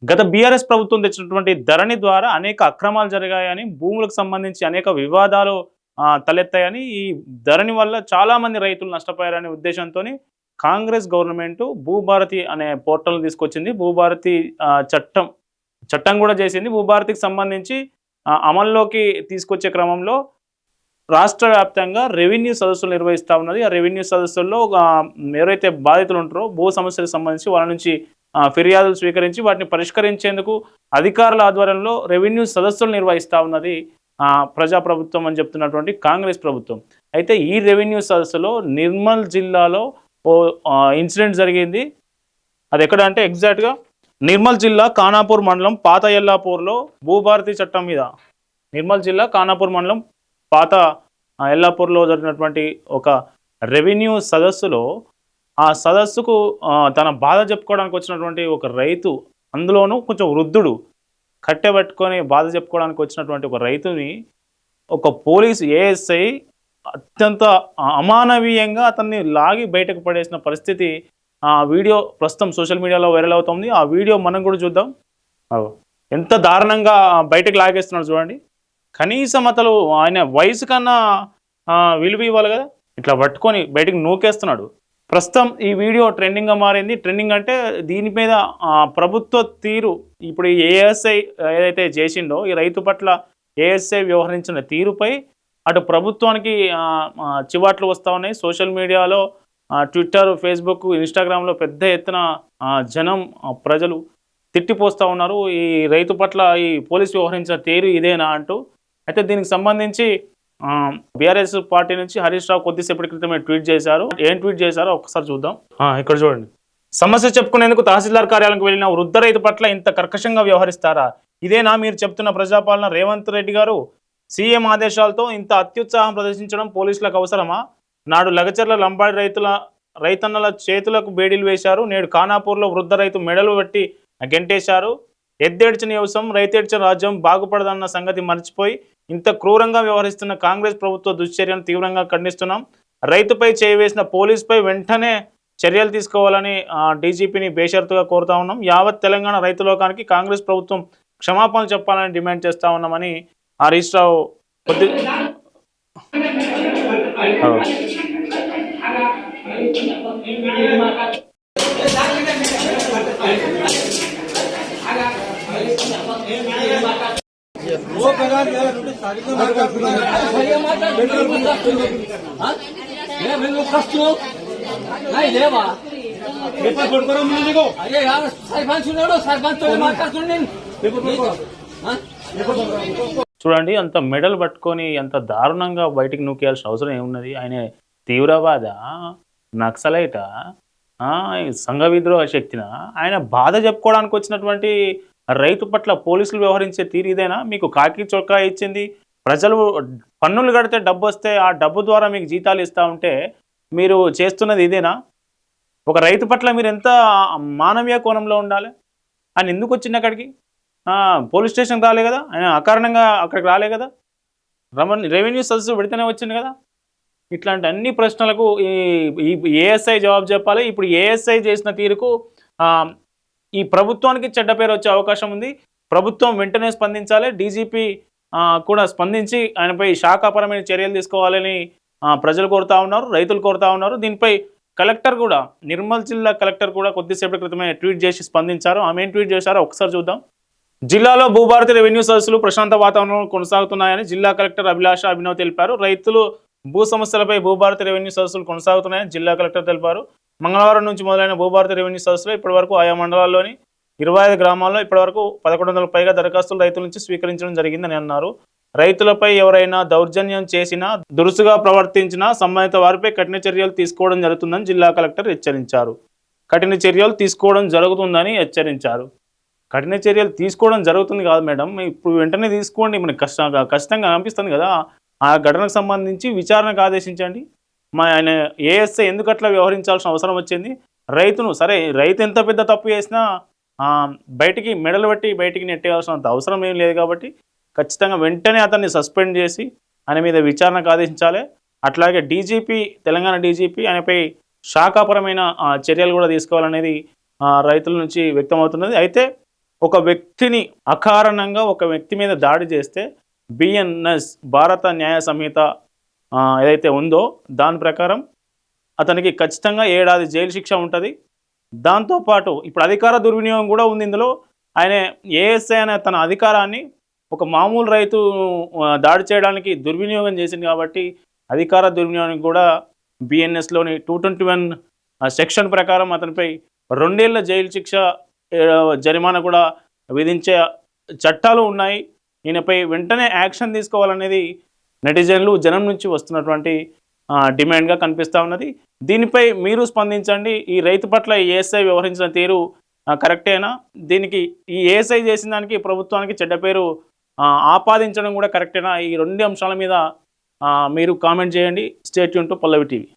గత బీఆర్ఎస్ ప్రభుత్వం తెచ్చినటువంటి ధరణి ద్వారా అనేక అక్రమాలు జరిగాయని, భూములకు సంబంధించి అనేక వివాదాలు తలెత్తాయని, ఈ ధరణి వల్ల చాలామంది రైతులు నష్టపోయారనే ఉద్దేశంతోని కాంగ్రెస్ గవర్నమెంటు భూభారతి అనే పోర్టల్‌ని తీసుకొచ్చింది. భూభారతి చట్టం కూడా చేసింది. భూభారతికి సంబంధించి అమల్లోకి తీసుకొచ్చే క్రమంలో రాష్ట్ర వ్యాప్తంగా రెవెన్యూ సదస్సులు నిర్వహిస్తా ఉన్నది. ఆ రెవెన్యూ సదస్సుల్లో ఎవరైతే బాధితులు ఉంటారో భూ సమస్యలకు సంబంధించి వాళ్ళ నుంచి ఫిర్యాదులు స్వీకరించి వాటిని పరిష్కరించేందుకు అధికారుల ఆధ్వర్యంలో రెవెన్యూ సదస్సులు నిర్వహిస్తా ఉన్నది ప్రజాప్రభుత్వం అని చెప్తున్నటువంటి కాంగ్రెస్ ప్రభుత్వం. అయితే ఈ రెవెన్యూ సదస్సులో నిర్మల్ జిల్లాలో ఇన్సిడెంట్ జరిగింది. అది ఎక్కడ అంటే ఎగ్జాక్ట్గా నిర్మల్ జిల్లా ఖానాపూర్ మండలం పాత ఎల్లాపూర్లో భూభారతి చట్టం మీద, నిర్మల్ జిల్లా ఖానాపూర్ మండలం పాత ఎల్లాపూర్లో జరిగినటువంటి ఒక రెవెన్యూ సదస్సులో ఆ సదస్సుకు తన బాధ చెప్పుకోవడానికి వచ్చినటువంటి ఒక రైతు, అందులోనూ కొంచెం వృద్ధుడు, కట్టెబట్టుకొని బాధ చెప్పుకోవడానికి వచ్చినటువంటి ఒక రైతుని ఒక పోలీసు ఏఎస్ఐ అత్యంత అమానవీయంగా అతన్ని లాగి బయటకు పడేసిన పరిస్థితి ఆ వీడియో ప్రస్తుతం సోషల్ మీడియాలో వైరల్ అవుతుంది. ఆ వీడియో మనం కూడా చూద్దాం. ఎంత దారుణంగా బయటకు లాగేస్తున్నాడు చూడండి. కనీసం అతను ఆయన వయసు కన్నా విలువ ఇవ్వాలి కదా, ఇట్లా పట్టుకొని బయటకు నూకేస్తున్నాడు. ప్రస్తుతం ఈ వీడియో ట్రెండింగ్గా మారింది. ట్రెండింగ్ అంటే దీని మీద ప్రభుత్వ తీరు, ఇప్పుడు ఏఎస్ఐ ఏదైతే చేసిండో ఈ రైతు పట్ల ఏఎస్ఐ వ్యవహరించిన తీరుపై అటు ప్రభుత్వానికి చివాట్లు వస్తూ ఉన్నాయి. సోషల్ మీడియాలో ట్విట్టర్, ఫేస్బుక్, ఇన్స్టాగ్రామ్లో పెద్ద ఎత్తున జనం ప్రజలు తిట్టిపోస్తూ ఉన్నారు. ఈ రైతు పట్ల ఈ పోలీసు వ్యవహరించిన తీరు ఇదేనా అంటూ. అయితే దీనికి సంబంధించి బీఆర్ఎస్ పార్టీ నుంచి హరీష్ రావు కొద్దిసేపటి క్రితమే ట్వీట్ చేశారు. ఏం ట్వీట్ చేశారో ఒకసారి చూద్దాం. ఇక్కడ చూడండి. సమస్య చెప్పుకునేందుకు తహసీల్దార్ కార్యాలయంకు వెళ్ళిన వృద్ధ రైతు పట్ల ఇంత కర్కశంగా వ్యవహరిస్తారా? ఇదేనా మీరు చెప్తున్న ప్రజాపాలన? రేవంత్ రెడ్డి గారు సీఎం ఆదేశాలతో ఇంత అత్యుత్సాహం ప్రదర్శించడం పోలీసులకు అవసరమా? నాడు లగచర్ల లంబాడి రైతన్నల చేతులకు బేడీలు వేశారు. నేడు ఖానాపూర్లో వృద్ధ రైతు మెడలు పెట్టి గెంటేశారు. ఎద్దేడ్చిన వ్యవసాయం, రైతేడ్చిన రాజ్యం బాగుపడదన్న సంగతి మర్చిపోయి ఇంత క్రూరంగా వ్యవహరిస్తున్న కాంగ్రెస్ ప్రభుత్వ దుశ్చర్యను తీవ్రంగా ఖండిస్తున్నాం. రైతుపై చేయవేసిన పోలీసుపై వెంటనే చర్యలు తీసుకోవాలని డీజీపీని బేషరతుగా కోరుతా ఉన్నాం. యావత్ తెలంగాణ రైతులోకానికి కాంగ్రెస్ ప్రభుత్వం క్షమాపణలు చెప్పాలని డిమాండ్ చేస్తా ఉన్నామని హరీష్ రావు చూడండి, అంత మెడల్ పట్టుకొని అంత దారుణంగా బయటికి నూకేయాల్సిన అవసరం ఏమున్నది? ఆయన తీవ్రవాద, నక్సలైట, సంఘ విద్రోహ శక్తిన? ఆయన బాధ చెప్పుకోవడానికి వచ్చినటువంటి రైతు పట్ల పోలీసులు వ్యవహరించే తీరు ఇదేనా? మీకు కాకి చొక్కా ఇచ్చింది, ప్రజలు పన్నులు కడితే డబ్బు వస్తే ఆ డబ్బు ద్వారా మీకు జీతాలు ఇస్తూ ఉంటే మీరు చేస్తున్నది ఇదేనా? ఒక రైతు పట్ల మీరు ఎంత మానవీయ కోణంలో ఉండాలి? ఆయన ఎందుకు వచ్చింది అక్కడికి? పోలీస్ స్టేషన్కి రాలే కదా, ఆయన అకారణంగా అక్కడికి రాలే కదా, రెవెన్యూ సదస్సు పెడితేనే వచ్చింది కదా. ఇట్లాంటి అన్ని ప్రశ్నలకు ఈ ఏఎస్ఐ జవాబు చెప్పాలి. ఇప్పుడు ఏఎస్ఐ చేసిన తీరుకు ఈ ప్రభుత్వానికి చెడ్డ పేరు వచ్చే అవకాశం ఉంది. ప్రభుత్వం వెంటనే స్పందించాలి. డీజీపీ కూడా స్పందించి ఆయనపై శాఖాపరమైన చర్యలు తీసుకోవాలని ప్రజలు కోరుతా ఉన్నారు, రైతులు కోరుతా ఉన్నారు. దీనిపై కలెక్టర్ కూడా, నిర్మల్ జిల్లా కలెక్టర్ కూడా కొద్దిసేపటి క్రితమే ట్వీట్ చేసి స్పందించారు. ఆమె ఏం ట్వీట్ చేశారో ఒకసారి చూద్దాం. జిల్లాలో భూభారతి రెవెన్యూ సదస్సులు ప్రశాంత వాతావరణంలో కొనసాగుతున్నాయని జిల్లా కలెక్టర్ అభిలాష అభినవ్ తెలిపారు. రైతులు భూ సమస్యలపై భూభారతి రెవెన్యూ సదస్సులు కొనసాగుతున్నాయని జిల్లా కలెక్టర్ తెలిపారు. మంగళవారం నుంచి మొదలైన భూభారతి రెవెన్యూ సదస్సులో ఇప్పటివరకు ఆయా మండలాల్లోని 25 గ్రామాల్లో ఇప్పటివరకు 1100 పైగా దరఖాస్తులు రైతుల నుంచి స్వీకరించడం జరిగిందని అన్నారు. రైతులపై ఎవరైనా దౌర్జన్యం చేసినా, దురుసుగా ప్రవర్తించినా సంబంధిత వారిపై కఠిన చర్యలు తీసుకోవడం జరుగుతుందని జిల్లా కలెక్టర్ హెచ్చరించారు. కఠిన చర్యలు తీసుకోవడం జరుగుతుందని హెచ్చరించారు. కఠిన చర్యలు తీసుకోవడం జరుగుతుంది కాదు మేడం, ఇప్పుడు వెంటనే తీసుకోండి. మనకి కష్టంగా అనిపిస్తుంది కదా. ఆ ఘటనకు సంబంధించి విచారణకు ఆదేశించండి. ఆయన ఏఎస్ఐ ఎందుకు అట్లా వ్యవహరించాల్సిన అవసరం వచ్చింది? రైతును, సరే రైతు ఎంత పెద్ద తప్పు చేసినా బయటికి మెడలు పెట్టి బయటికి నెట్టేయాల్సినంత అవసరం ఏం లేదు. కాబట్టి ఖచ్చితంగా వెంటనే అతన్ని సస్పెండ్ చేసి ఆయన మీద విచారణకు ఆదేశించాలి. అట్లాగే డీజీపీ, తెలంగాణ డీజీపీ ఆయనపై శాఖాపరమైన చర్యలు కూడా తీసుకోవాలనేది రైతుల నుంచి వ్యక్తమవుతున్నది. అయితే ఒక వ్యక్తిని అకారణంగా ఒక వ్యక్తి మీద దాడి చేస్తే బిఎన్ఎస్ భారత న్యాయ సంహిత ఏదైతే ఉందో దాని ప్రకారం అతనికి ఖచ్చితంగా 7 ఏడాది జైలు శిక్ష ఉంటుంది. దాంతోపాటు ఇప్పుడు అధికార దుర్వినియోగం కూడా ఉంది ఇందులో. ఆయన ఏఎస్ఐ అనే తన అధికారాన్ని ఒక మామూలు రైతు దాడి చేయడానికి దుర్వినియోగం చేసింది కాబట్టి అధికార దుర్వినియోగానికి కూడా బిఎన్ఎస్లోని 221 సెక్షన్ ప్రకారం అతనిపై 2 ఏళ్ల జైలు శిక్ష, జరిమానా కూడా విధించే చట్టాలు ఉన్నాయి. ఈయనపై వెంటనే యాక్షన్ తీసుకోవాలనేది నెటిజన్లు జనం నుంచి వస్తున్నటువంటి డిమాండ్గా కనిపిస్తూ ఉన్నది. దీనిపై మీరు స్పందించండి. ఈ రైతు పట్ల ఏఎస్ఐ వ్యవహరించిన తీరు కరెక్టేనా? దీనికి ఈ ఏఎస్ఐ చేసిన దానికి ప్రభుత్వానికి చెడ్డ పేరు ఆపాదించడం కూడా కరెక్టేనా? ఈ 2 అంశాల మీద మీరు కామెంట్ చేయండి. Stay tune to Pallavi TV.